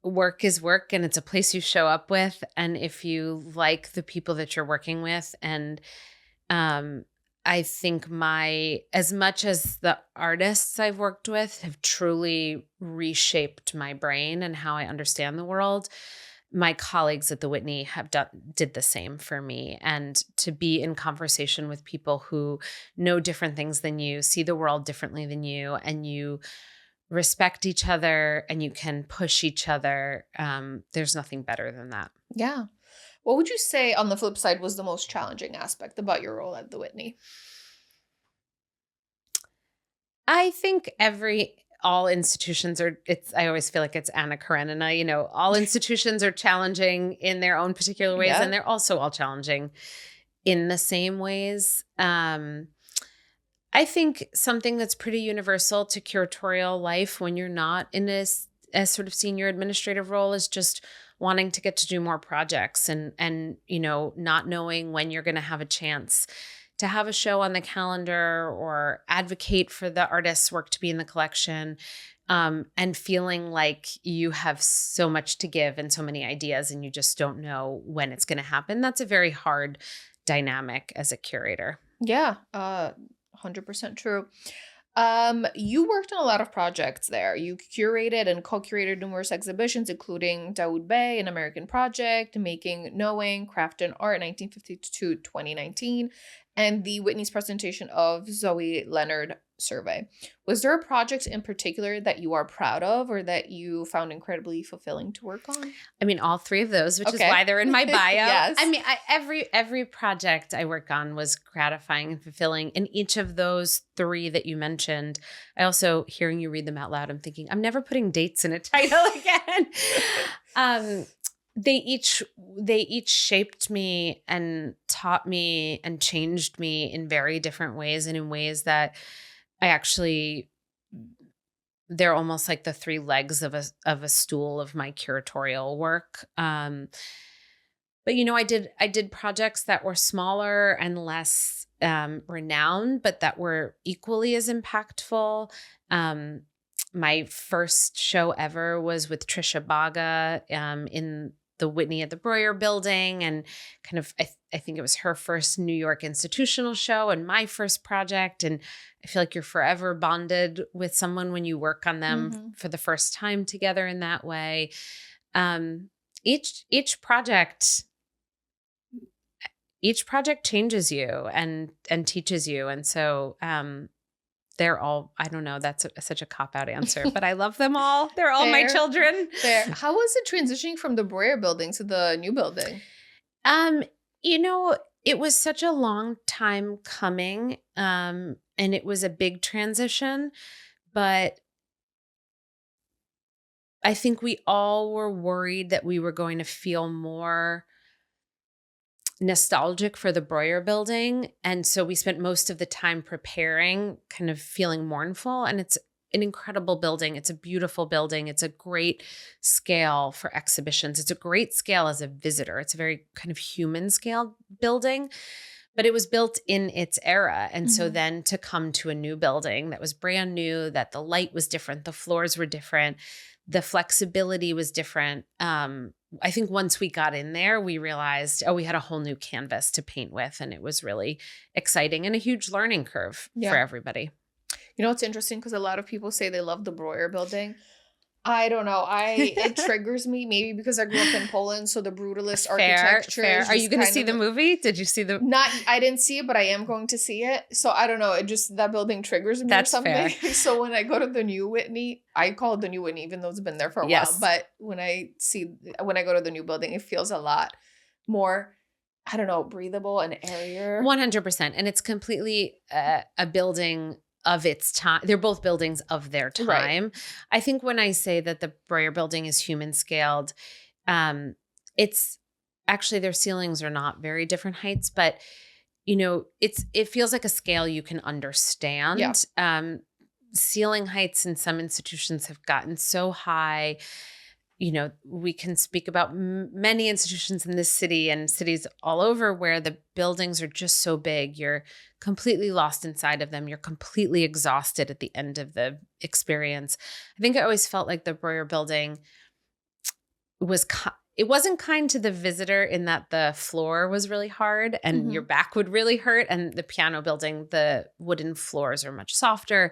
work is work and it's a place you show up with. And if you like the people that you're working with, and I think as much as the artists I've worked with have truly reshaped my brain and how I understand the world, my colleagues at the Whitney did the same for me. And to be in conversation with people who know different things than you, see the world differently than you, and you respect each other and you can push each other. There's nothing better than that. Yeah. What would you say on the flip side was the most challenging aspect about your role at the Whitney? I think all institutions I always feel like it's Anna Karenina, all institutions are challenging in their own particular ways, and they're also all challenging in the same ways. I think something that's pretty universal to curatorial life when you're not in a sort of senior administrative role is just wanting to get to do more projects and not knowing when you're going to have a chance to have a show on the calendar or advocate for the artist's work to be in the collection, and feeling like you have so much to give and so many ideas and you just don't know when it's going to happen. That's a very hard dynamic as a curator. Yeah, 100% true. You worked on a lot of projects there. You curated and co-curated numerous exhibitions, including Dawood Bey, An American Project, Making Knowing, Craft and Art, 1952-2019, and the Whitney's presentation of Zoe Leonard survey. Was there a project in particular that you are proud of or that you found incredibly fulfilling to work on? I mean, all three of those, which is Okay. why they're in my bio. Yes. I mean, every project I work on was gratifying and fulfilling. And each of those three that you mentioned, I also, hearing you read them out loud, I'm thinking, I'm never putting dates in a title again. They each shaped me and taught me and changed me in very different ways, and in ways that I actually, they're almost like the three legs of a stool of my curatorial work. But I did projects that were smaller and less renowned, but that were equally as impactful. My first show ever was with Trisha Baga in the Whitney at the Breuer building, and kind of, I think it was her first New York institutional show and my first project. And I feel like you're forever bonded with someone when you work on them for the first time together in that way. Each project changes you and teaches you. And so, they're all, I don't know, that's such a cop-out answer, but I love them all. They're all my children. Fair. How was it transitioning from the Breuer building to the new building? It was such a long time coming, and it was a big transition, but I think we all were worried that we were going to feel more nostalgic for the Breuer building. And so we spent most of the time preparing, kind of feeling mournful. And it's an incredible building. It's a beautiful building. It's a great scale for exhibitions. It's a great scale as a visitor. It's a very kind of human scale building, but it was built in its era. And so then to come to a new building that was brand new, that the light was different, the floors were different, the flexibility was different. I think once we got in there, we realized, we had a whole new canvas to paint with. And it was really exciting and a huge learning curve for everybody. It's interesting because a lot of people say they love the Breuer building. I don't know. It triggers me maybe because I grew up in Poland, so the brutalist architecture. Fair. Are you going to see the movie? Did you see the? I didn't see it, but I am going to see it. So I don't know. It just, that building triggers me That's or something. fair. So when I go to the new Whitney, I call it the new Whitney, even though it's been there for a while. But when I go to the new building, it feels a lot more, I don't know, breathable and airier. 100%. And it's completely a building of its time. They're both buildings of their time. Right. I think when I say that the Breuer building is human scaled, it's actually, their ceilings are not very different heights, but it feels like a scale you can understand. Yeah. Ceiling heights in some institutions have gotten so high. We can speak about many institutions in this city and cities all over where the buildings are just so big. You're completely lost inside of them. You're completely exhausted at the end of the experience. I think I always felt like the Breuer building it wasn't kind to the visitor in that the floor was really hard and your back would really hurt. And the piano building, the wooden floors are much softer.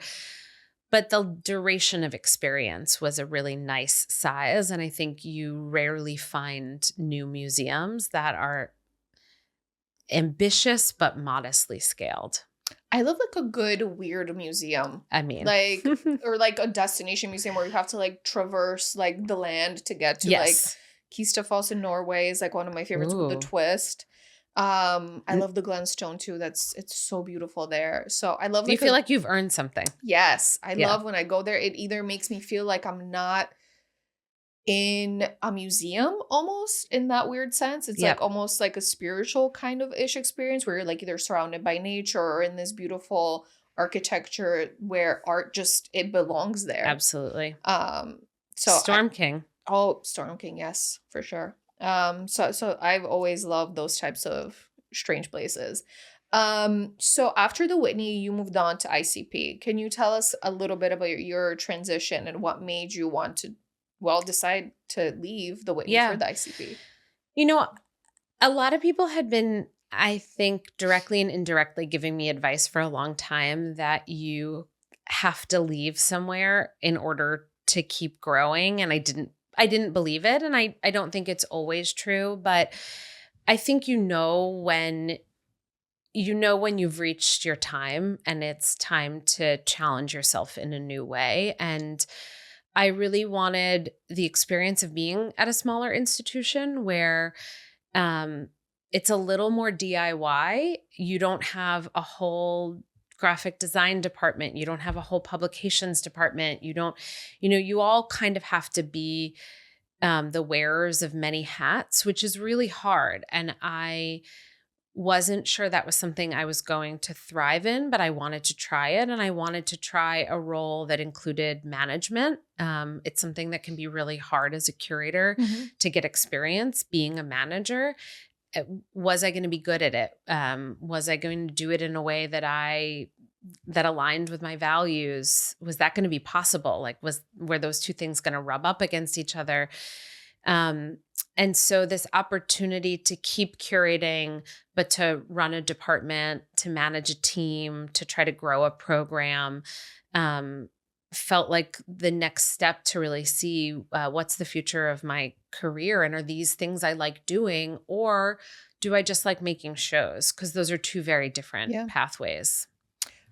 But the duration of experience was a really nice size. And I think you rarely find new museums that are ambitious but modestly scaled. I love like a good weird museum. I mean, like, or like a destination museum where you have to like traverse like the land to get to like Kistefos in Norway is like one of my favorites with the twist. I love the Glenstone too. It's so beautiful there. So I love. Do you feel like you've earned something? Yes, I love when I go there. It either makes me feel like I'm not in a museum, almost in that weird sense. It's like almost like a spiritual kind of ish experience where you're like either surrounded by nature or in this beautiful architecture where art just it belongs there. Absolutely. So Storm King. Oh, Storm King, yes, for sure. So I've always loved those types of strange places. So after the Whitney, you moved on to ICP. Can you tell us a little bit about your transition and what made you want to, decide to leave the Whitney for the ICP? A lot of people had been, I think, directly and indirectly giving me advice for a long time that you have to leave somewhere in order to keep growing. And I didn't believe it. And I don't think it's always true, but I think when you know when you've reached your time and it's time to challenge yourself in a new way. And I really wanted the experience of being at a smaller institution where it's a little more DIY. You don't have a whole graphic design department. You don't have a whole publications department. You all kind of have to be the wearers of many hats, which is really hard. And I wasn't sure that was something I was going to thrive in, but I wanted to try it. And I wanted to try a role that included management. It's something that can be really hard as a curator to get experience being a manager. Was I going to be good at it? Was I going to do it in a way that aligned with my values? Was that going to be possible? Like, were those two things going to rub up against each other? And so this opportunity to keep curating, but to run a department, to manage a team, to try to grow a program, felt like the next step to really see what's the future of my career, and are these things I like doing, or do I just like making shows? Because those are two very different pathways.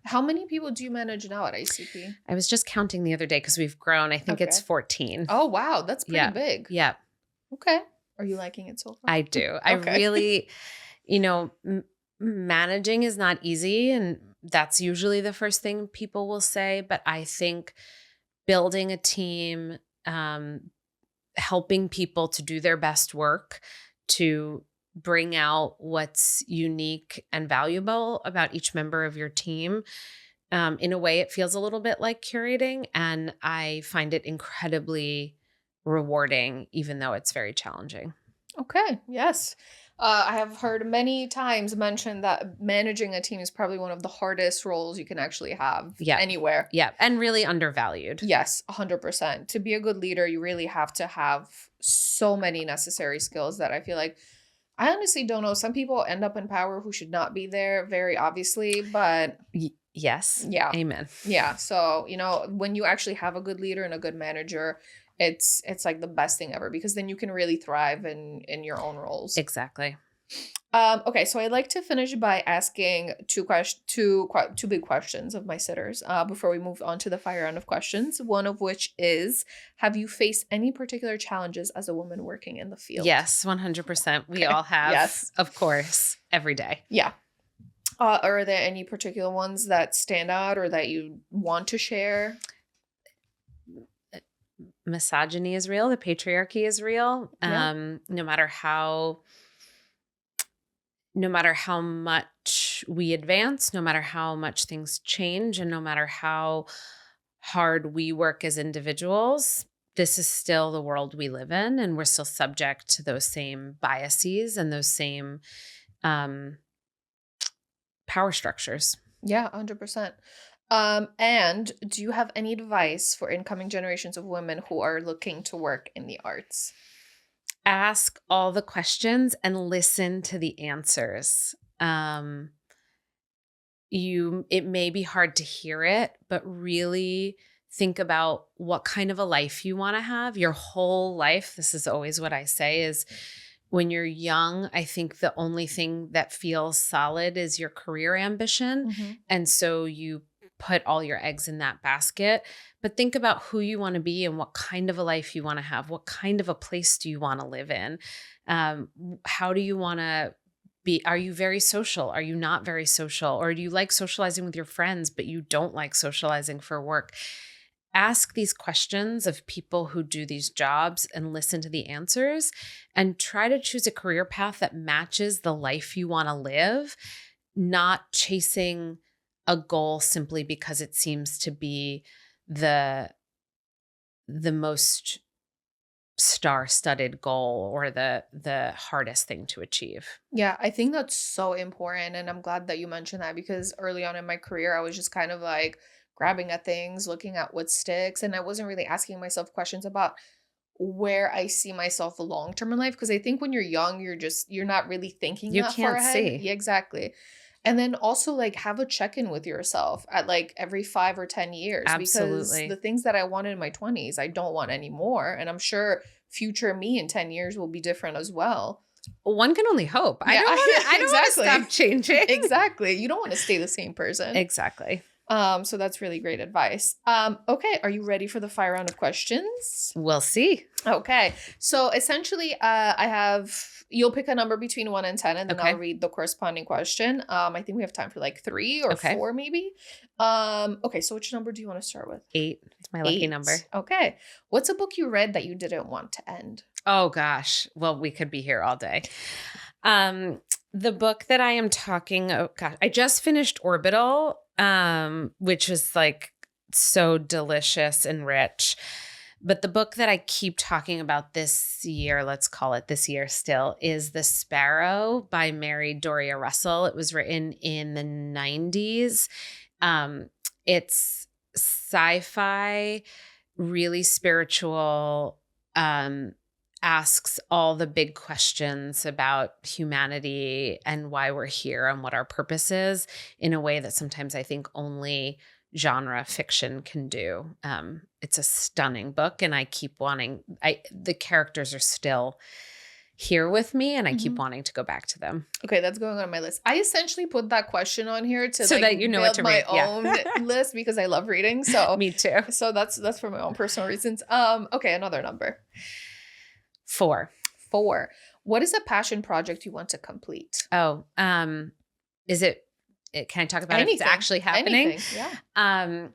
How many people do you manage now at ICP? I was just counting the other day because we've grown. I think it's 14. Oh, wow. That's pretty big. Yeah. Okay. Are you liking it so far? I do. I really, managing is not easy. And that's usually the first thing people will say. But I think building a team, helping people to do their best work, to bring out what's unique and valuable about each member of your team. In a way, it feels a little bit like curating. And I find it incredibly rewarding, even though it's very challenging. Okay. Yes. I have heard many times mentioned that managing a team is probably one of the hardest roles you can actually have anywhere. Yeah. And really undervalued. Yes, 100%. To be a good leader, you really have to have so many necessary skills that I feel like, I honestly don't know. Some people end up in power who should not be there, very obviously, but yes. Yeah. Amen. Yeah. So, when you actually have a good leader and a good manager, it's like the best thing ever, because then you can really thrive in your own roles. Exactly. Okay, so I'd like to finish by asking two big questions of my sitters before we move on to the fire round of questions. One of which is, have you faced any particular challenges as a woman working in the field? Yes, 100%. We all have. Yes, of course, every day. Yeah. Are there any particular ones that stand out or that you want to share? Misogyny is real. The patriarchy is real. Yeah. No matter how much we advance, no matter how much things change, and no matter how hard we work as individuals, this is still the world we live in, and we're still subject to those same biases and those same power structures. Yeah, 100%. And do you have any advice for incoming generations of women who are looking to work in the arts? Ask all the questions and listen to the answers. It may be hard to hear it, but really think about what kind of a life you want to have your whole life. This is always what I say is, when you're young, I think the only thing that feels solid is your career ambition. Mm-hmm. And so you put all your eggs in that basket, but think about who you want to be and what kind of a life you want to have. What kind of a place do you want to live in? How do you want to be? Are you very social? Are you not very social? Or do you like socializing with your friends, but you don't like socializing for work? Ask these questions of people who do these jobs and listen to the answers, and try to choose a career path that matches the life you want to live, not chasing a goal simply because it seems to be the most star-studded goal or the hardest thing to achieve. Yeah, I think that's so important. And I'm glad that you mentioned that, because early on in my career, I was just kind of like grabbing at things, looking at what sticks. And I wasn't really asking myself questions about where I see myself long-term in life. Because I think when you're young, you're not really thinking you that can't far ahead. see. Yeah, exactly. And then also like have a check-in with yourself at like every 5 or 10 years. Absolutely. Because the things that I wanted in my 20s, I don't want anymore. And I'm sure future me in 10 years will be different as well. One can only hope. I Yeah, don't want exactly. to stop changing. Exactly. You don't want to stay the same person. Exactly. So that's really great advice. Okay, are you ready for the fire round of questions? We'll see. Okay. So essentially, you'll pick a number between 1 and 10, and then Okay. I'll read the corresponding question. I think we have time for like 3 or Okay. 4 maybe. Okay, so which number do you want to start with? 8. It's my lucky 8. number. Okay. What's a book you read that you didn't want to end? Oh gosh. Well, we could be here all day. The book that I am talking, I just finished Orbital, which was like so delicious and rich. But the book that I keep talking about this year, let's call it this year still, is The Sparrow by Mary Doria Russell. It was written in the 90s. It's sci-fi, really spiritual, asks all the big questions about humanity and why we're here and what our purpose is in a way that sometimes I think only genre fiction can do. It's a stunning book, and I keep wanting, the characters are still here with me, and I keep wanting to go back to them. Okay, that's going on my list. I essentially put that question on here to So that you know what build to my read. Yeah. own list because I love reading. So Me too. So that's for my own personal reasons. Okay, another number. 4. 4. What is a passion project you want to complete? Oh, is it, can I talk about Anything. if it's actually happening? Anything, yeah.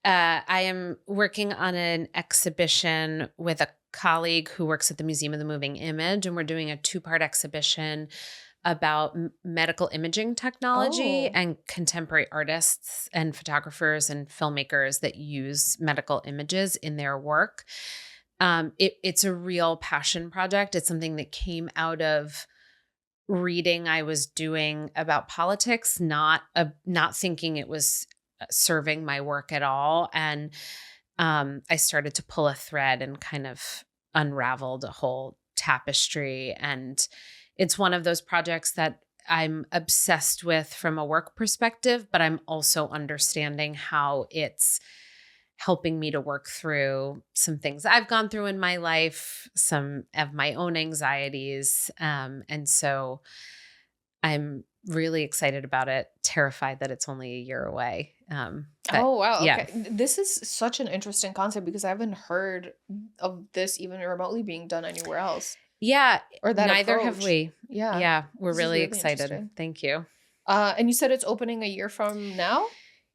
I am working on an exhibition with a colleague who works at the Museum of the Moving Image, and we're doing a 2-part exhibition about medical imaging technology and contemporary artists and photographers and filmmakers that use medical images in their work. It's a real passion project. It's something that came out of reading I was doing about politics, not thinking it was serving my work at all. And I started to pull a thread and kind of unraveled a whole tapestry. And it's one of those projects that I'm obsessed with from a work perspective, but I'm also understanding how it's helping me to work through some things I've gone through in my life, some of my own anxieties. And so I'm really excited about it, terrified that it's only a year away. Oh, wow. yeah. Okay. This is such an interesting concept because I haven't heard of this even remotely being done anywhere else. Yeah. Or that neither approach. have we. Yeah. Yeah. We're This is really really excited. interesting. Thank you. And you said it's opening a year from now?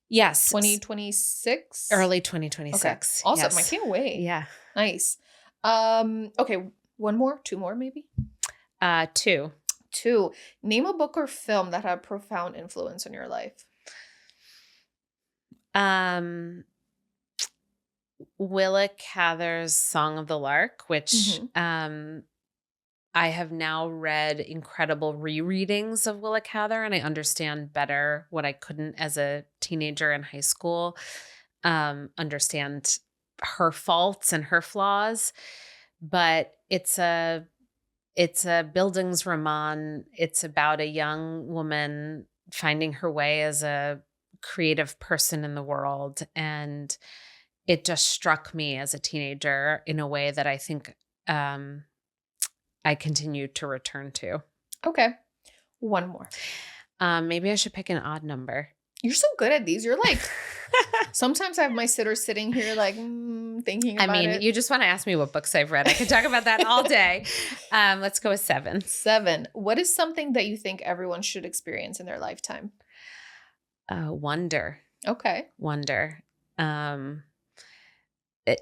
Yes. 2026? Early 2026. Awesome. Yes. I can't wait. Yeah. Nice. Okay. 1 more? 2 more maybe? 2. 2. Name a book or film that had a profound influence on your life. Willa Cather's Song of the Lark, which I have now read incredible rereadings of Willa Cather, and I understand better what I couldn't as a teenager in high school, understand her faults and her flaws. But it's a Bildungsroman. It's about a young woman finding her way as a creative person in the world. And it just struck me as a teenager in a way that I think I continue to return to. Okay. 1 more. Maybe I should pick an odd number. You're so good at these. You're like, sometimes I have my sitter sitting here like thinking about it. You just want to ask me what books I've read. I could talk about that all day. Let's go with 7. 7. What is something that you think everyone should experience in their lifetime? Wonder. Okay. Wonder.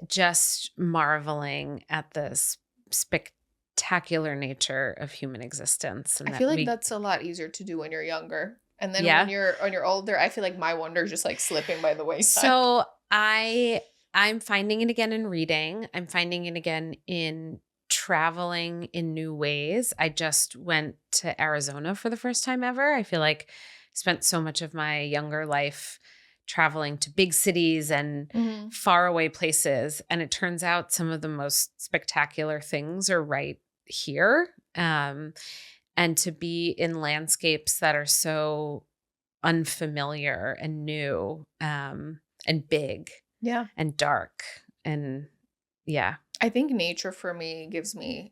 Just marveling at the spectacular nature of human existence. And I feel like that's a lot easier to do when you're younger. And then when you're older, I feel like my wonder is just like slipping by the wayside. So I'm finding it again in reading. I'm finding it again in traveling in new ways. I just went to Arizona for the first time ever. I feel like I spent so much of my younger life traveling to big cities and faraway places. And it turns out some of the most spectacular things are right here. And to be in landscapes that are so unfamiliar and new and big and dark. And yeah. I think nature for me gives me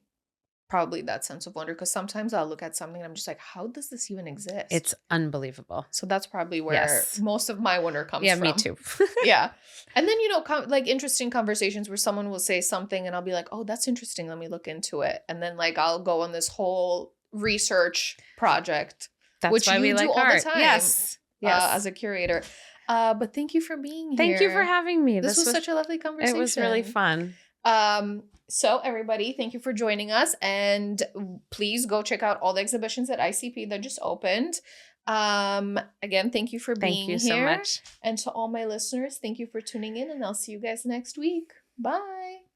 probably that sense of wonder, because sometimes I'll look at something and I'm just like, how does this even exist? It's unbelievable. So that's probably where Yes. most of my wonder comes Yeah, from. me too. Yeah. And then, like interesting conversations where someone will say something and I'll be like, oh, that's interesting. Let me look into it. And then like I'll go on this whole research project, That's which why you we do like all art. the time. Yes. Yes. As a curator. But thank you for being here. Thank you for having me. This was such a lovely conversation. It was really fun. So everybody, thank you for joining us, and please go check out all the exhibitions at ICP that just opened. Again, thank you for being here. Thank you so much. And to all my listeners, thank you for tuning in, and I'll see you guys next week. Bye.